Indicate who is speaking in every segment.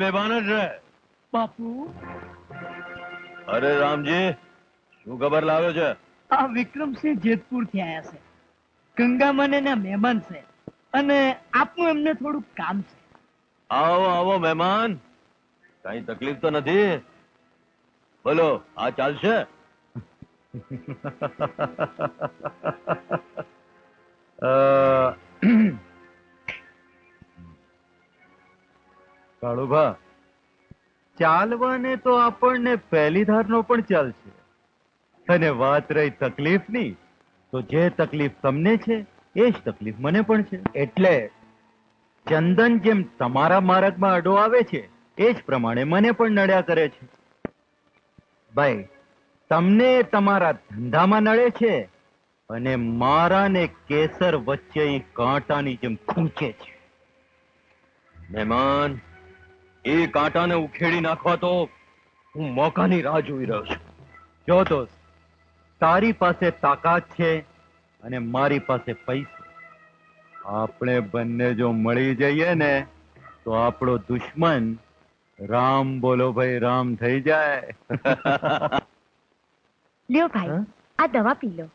Speaker 1: બેભાન જ રહે.
Speaker 2: બાપુ,
Speaker 1: અરે રામજી, શું ખબર લાવ્યો છે?
Speaker 2: આ વિક્રમસિંહ જેતપુર થી આયા છે. ગંગામાને ના મહેમાન છે અને આપનું એમને થોડું કામ છે.
Speaker 1: આવો આવો મહેમાન, કઈ તકલીફ તો નથી? બોલો, આ ચાલશે? કાળુભા, ચાલવાને તો આપણને પહેલી ધારનો પણ ચાલશે. અને વાત રહી તકલીફની, તો જે તકલીફ તમને છે એ જ તકલીફ મને પણ છે. એટલે ચંદન જેમ તમારા માર્ગમાં અડો આવે છે, એ જ પ્રમાણે મને પણ નડ્યા કરે છે. ભાઈ, તમને તમારા ધંધામાં નડે છે અને મારા ને કેસર વચ્ચે ઈ કાંટાની જેમ ખૂંચે છે. મહેમાન, એ કાંટાને ઉખેડી નાખવા તો હું મોકાની રાહ જોઈ રહ્યો છું. જો દોસ્ત, તારી પાસે તાકાત છે અને મારી પાસે પૈસા. આપણે બંને જો મળી જઈએ ને તો આપણો દુશ્મન રામ બોલો ભાઈ રામ થઈ જાય.
Speaker 3: લ્યો ભાઈ, આ દવા પી લો.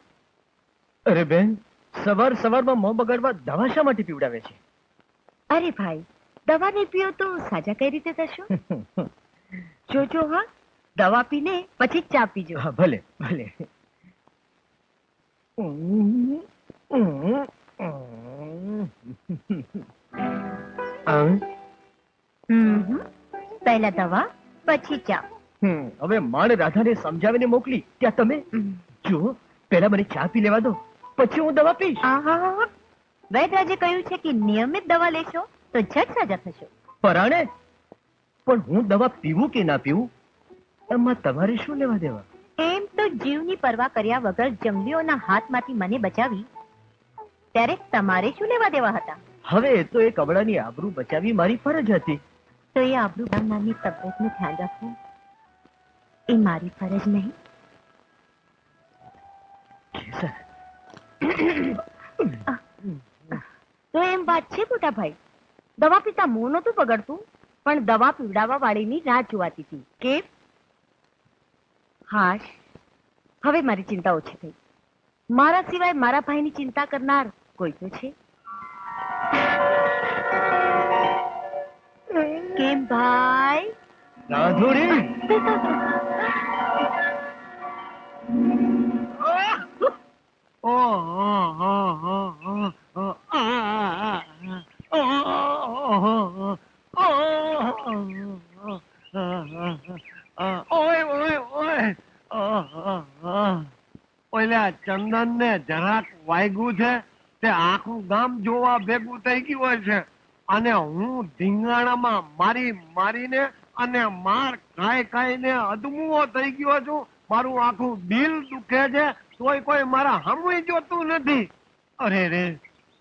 Speaker 2: અરે બેન, સવાર સવારમાં મોં બગાડવા દવા શા માટે પીવડાવે છે?
Speaker 3: અરે ભાઈ, દવા નહીં પીઓ તો સાજા કઈ રીતે થશો? જોજો હા, દવા પીને પછી જ ચા પીજો.
Speaker 2: હા, ભલે ભલે.
Speaker 3: પહેલા દવા પછી ચા.
Speaker 2: હવે માણ રાધાને સમજાવીને મોકલી, ત્યાં તમે જો પહેલા મને ચા પી લેવા દો, પછી હું દવા પીશ.
Speaker 3: આહા, વૈદ્યરાજે કહ્યું છે કે નિયમિત દવા લેશો તો ઝટ સાજા થશો.
Speaker 2: પરાણે, પણ હું દવા પીવું કે ના પીવું એમાં તમારે શું લેવા દેવા?
Speaker 3: એમ તો જીવની પરવા કર્યા વગર જંગલીઓના હાથમાંથી મને બચાવી, ત્યારે તમારે શું લેવા દેવા હતા?
Speaker 2: હવે એ તો એક અબળાની આબરૂ બચાવી મારી ફરજ હતી.
Speaker 3: તો એ આબરૂ નાની તબિયતનું ધ્યાન રાખવું એ મારી ફરજ નહીં? તો એમ વાત છે મોટા ભાઈ, દવા પીતા મોં નહોતું બગડતું, પણ દવા પીવડાવવા વાળીની રાહ જોવાતી હતી. કે હાશ, હવે મારી ચિંતા ઓછી થઈ. મારા સિવાય મારા ભાઈની ચિંતા કરનાર કોઈ તો છે. કેમ ભાઈ?
Speaker 2: રાધુરી,
Speaker 4: ચંદન ને જરાક વાગ્યું છે તે આખું ગામ જોવા ભેગું થઈ ગયું છે, અને હું ધીંગાણામાં મારી મારીને અને માર ખાઈને અધમુઓ થઈ ગયો છું. મારું આખું દિલ દુખે છે, તોય કોઈ મારા હમુય જોતું નથી. અરે રે,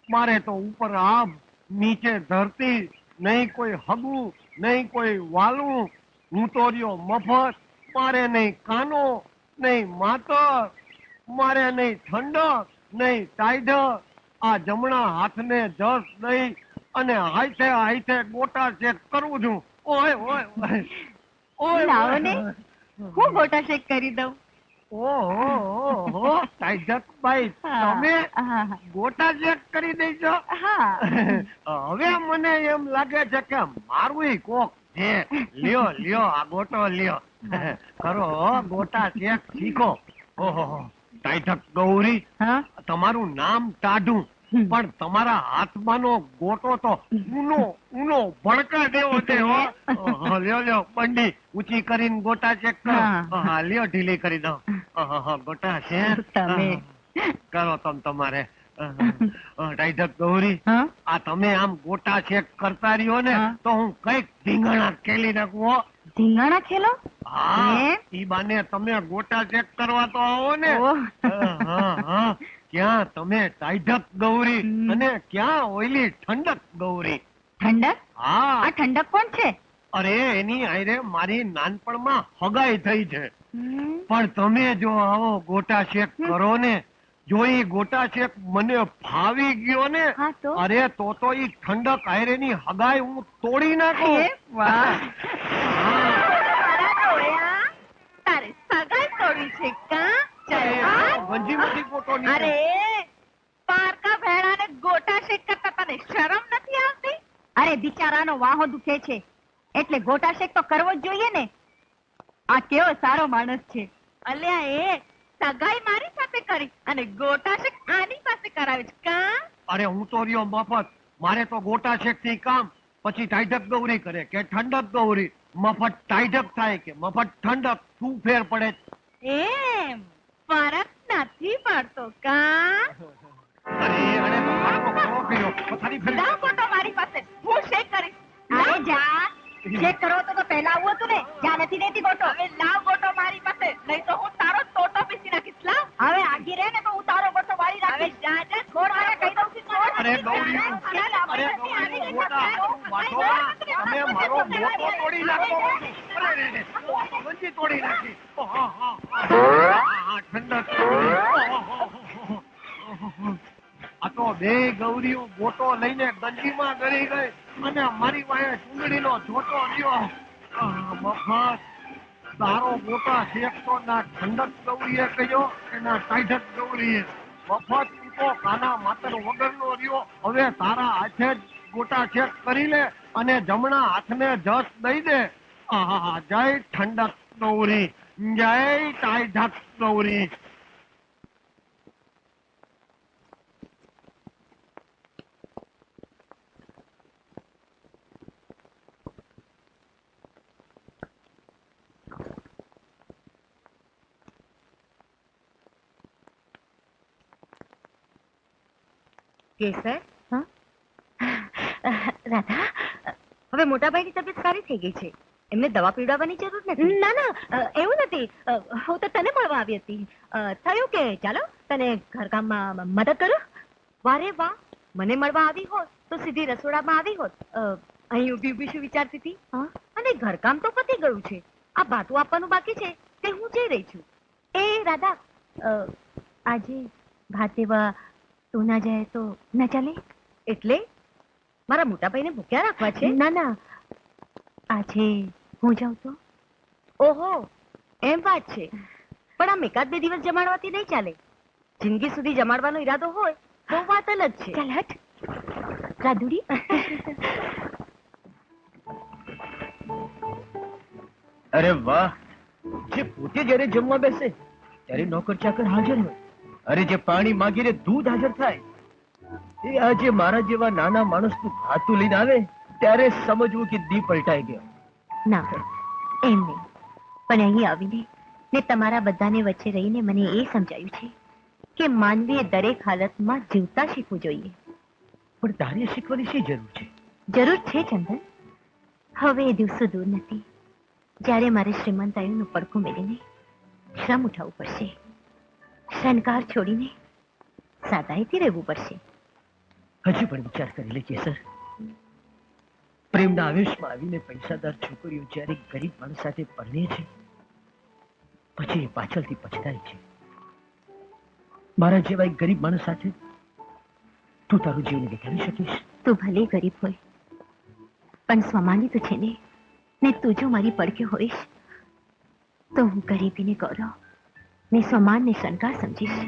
Speaker 4: મારે તો ઉપર આબ નીચે ધરતી, નહીં કોઈ હગું નહીં કોઈ વાલું. હું તો રહ્યો મફત, મારે નહીં કાનો નહીં માતર, મારે નહીં ઠંડક નહીં ટાઈઢક. આ જમણા હાથને જસ દઈ અને હાથે હાથે ગોટા શેક કરું છું. ઓય ઓય ઓય
Speaker 3: લાવો ને, હું ગોટા શેક કરી દઉં.
Speaker 4: ઓહો, ટાઈઢકભાઈ, તમે ગોટા શેક કરી દઈશો?
Speaker 3: હા.
Speaker 4: હવે મને એમ લાગે છે કે મારું કોક છે. લ્યો લ્યો, આ ગોટો લ્યો, કરો ગોટા શેક શીખો. ઓહો, ટાઈઢક ગૌરી, તમારું નામ ટાઢું, પણ તમારા હાથમાંનો ગોટો તો ઊનો ભડકા દેવો છે. લ્યો લ્યો, બંડી ઊંચી કરીને ગોટા ચેક કરો. હા, લ્યો, ઢીલી કરી દો. ગોટા શેક
Speaker 3: તમે
Speaker 4: કરો તમારે. ટાઈઢક ગૌરી, આ તમે આમ ગોટા ચેક કરતા રહ્યો ને તો હું કઈક ધીંગાણા ખેલી નાખું.
Speaker 3: ધીંગાણા ખેલો?
Speaker 4: હા, ઈ બાને તમે ગોટા ચેક કરવા તો આવો ને. ક્યાં તમે ટાઈઢક ગૌરી અને ક્યાં ઓઈલી ઠંડક ગૌરી?
Speaker 3: ઠંડક?
Speaker 4: હા.
Speaker 3: આ ઠંડક કોણ છે?
Speaker 4: અરે, એની આયરે મારી નાનપણમાં હગાઈ થઈ છે. પણ તમે જો આવો ગોટા શેક કરો ને જો ઈ ગોટા શેક મને ભાવી ગયો ને,
Speaker 3: હા તો?
Speaker 4: અરે તો ઈ ઠંડક આયરેની હગાઈ હું તોડી નાખું.
Speaker 3: એ વાહ! તારા ડોળ્યા, તારે સગાઈ તોડવી છે કાં? ચાલ હા.
Speaker 4: ગંજીમાંથી ગોટો નીકળ્યો.
Speaker 3: અરે પારકા ભેળાને ગોટા શેક કરતા તને શરમ નથી આવતી? અરે બિચારાનો વાહો દુખે છે એટલે ગોટા શેક તો કરવો જ જોઈએ ને. આ કેવો સારો માણસ છે. અલ્યા એ સગાઈ મારી સાથે કરી અને ગોટા શેક આની પાસે કરાવે છે કાં?
Speaker 4: અરે હું તો રહ્યો મફત. મારે તો ગોટા શેક થી કામ, પછી ટાઈઢક ગૌરી કરે કે ઠંડક ગૌરી. મફત ટાઈઢક થાય કે મફત ઠંડક, શું ફેર પડે?
Speaker 3: એમ ફરક નથી પડતો કાં?
Speaker 4: અરે તો મારો ખરો કર્યો. પથારી ફેરી.
Speaker 3: લાવ ગોટો મારી પાસે, હું શેક કરીશ. અરે જા, શેક કરો તો પહેલા આવું હતું ને. જા, નથી દેતી ગોટો. હવે લાવ ગોટો મારી પાસે, નહીં તો હું તારો ટોટો પીસી નાખીશ. લાવ. હવે આગી રહે ને તો હું તારો ગોટો વાળી રાખીશ. હવે જા જા, છોડ મને કહી દઉં છું. છોડ.
Speaker 4: અરે ગૌરી, અરે ગૌરી, ગોટા વાટોમાં તમે મારો મોટો તોડી નાખો. અરે રે, ગંજી તોડી નાખી. ઠંડક તોડી. આ તો બે ગૌરીઓ ગોટો લઈને ગંજીમાં ગળી ગઈ અને મારી વાંહે ચૂંદડીનો જોટો રહ્યો. મફત તારો ગોટા શેકતો ના ઠંડક ગૌરીએ કહ્યો કે ના ટાઈઢક ગૌરીએ. મફત તું તો કાના માતર વગરનો રહ્યો. હવે તારા હાથે જ ગોટા શેક કરી લે અને જમણા હાથને જસ દઈ દે. આહા, જય ઠંડક ગૌરી, જય ટાઈઢક ગૌરી.
Speaker 3: કેસર, રાધા, હવે મોટાભાઈની તબિયત સારી થઈ ગઈ છે. એમને દવા પીવડાવવાની જરૂર નથી. ના ના, એવું નથી. હું તો તને મળવા આવી હતી. થયું કે ચાલો તને ઘરકામમાં મદદ કરું. વારે વાહ, મને મળવા આવી હોત તો સીધી રસોડામાં આવી હોત. અહીં ઊભી ઊભી શું વિચારતી હતી? અને ઘરકામ તો પતી ગયું છે. આ ભાતું આપવાનું બાકી છે તે હું જઈ રહી છું. એ રાધા, આજે ભાત દેવા તું ના જાય તો ના ચાલે? એટલે મારા મોટાભાઈને ભૂખ્યા રાખવા છે? ના ના, આજે હું જાઉં તો? ઓહો, એમ વાત છે. પણ આમ એકાદ બે દિવસ જમાડવાથી નહીં ચાલે. જિંદગી સુધી જમાડવાનો ઈરાદો હોય તો વાત અલગ છે. ચાલ હટ રાધુડી.
Speaker 1: અરે વાહ, જે પોતે જ્યારે જમવા બેસે ત્યારે નોકર ચાકર હાજર હોય. અરે જે પાણી માંગીને દૂધ હાજર થાય, એ આજે મારા જેવા નાના માણસનું ભાતું લઈને આવે ત્યારે સમજવું કે દી પલટાઈ ગયો.
Speaker 3: ના, એમ નહીં. પણ અહીં આવીને ને તમારા બધાને વચ્ચે રહીને મને એ સમજાયું છે કે માનવીએ દરેક હાલતમાં જીવતા શીખવું જોઈએ.
Speaker 1: પણ તારે શીખવાની શી જરૂર છે?
Speaker 3: જરૂર છે ચંદન. હવે એ દિવસો દૂર નથી જ્યારે મારે શ્રીમંતાઈનું પડખું મેળીને શ્રમ ઉઠાવવું પડશે. શણગાર છોડીને સાદાઈથી રહેવું પડશે.
Speaker 1: હજી પણ વિચાર કરી લે કેસર. પ્રેમના આવેશમાં આવીને પૈસાદાર છોકરીઓ જ્યારે ગરીબ માણસ સાથે પરણે છે પછી એ પાછળથી પછતાય છે. મારા જેવા એક ગરીબ માણસ સાથે તું તારું જીવન વિતાવી શકીશ?
Speaker 3: તું ભલે ગરીબ હોય પણ સ્વમાની તો છે ને તું જો મારી પડખે હોઈશ તો હું ગરીબીને ગૌરવ ને સ્વમાનને શણગાર સમજીશ.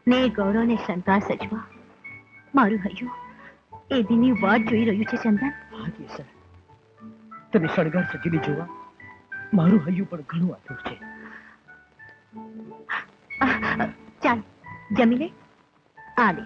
Speaker 3: ને એ ગૌરવને શણગાર સજવા મારું હૈયું એ દિનની વાટ જોઈ રહ્યું છે ચંદન.
Speaker 1: હા કેસર, તને શણગાર સજીને જોવા મારું હૈયું પણ ઘણું આતુર છે.
Speaker 3: ચાલ જમી લે. આ લે.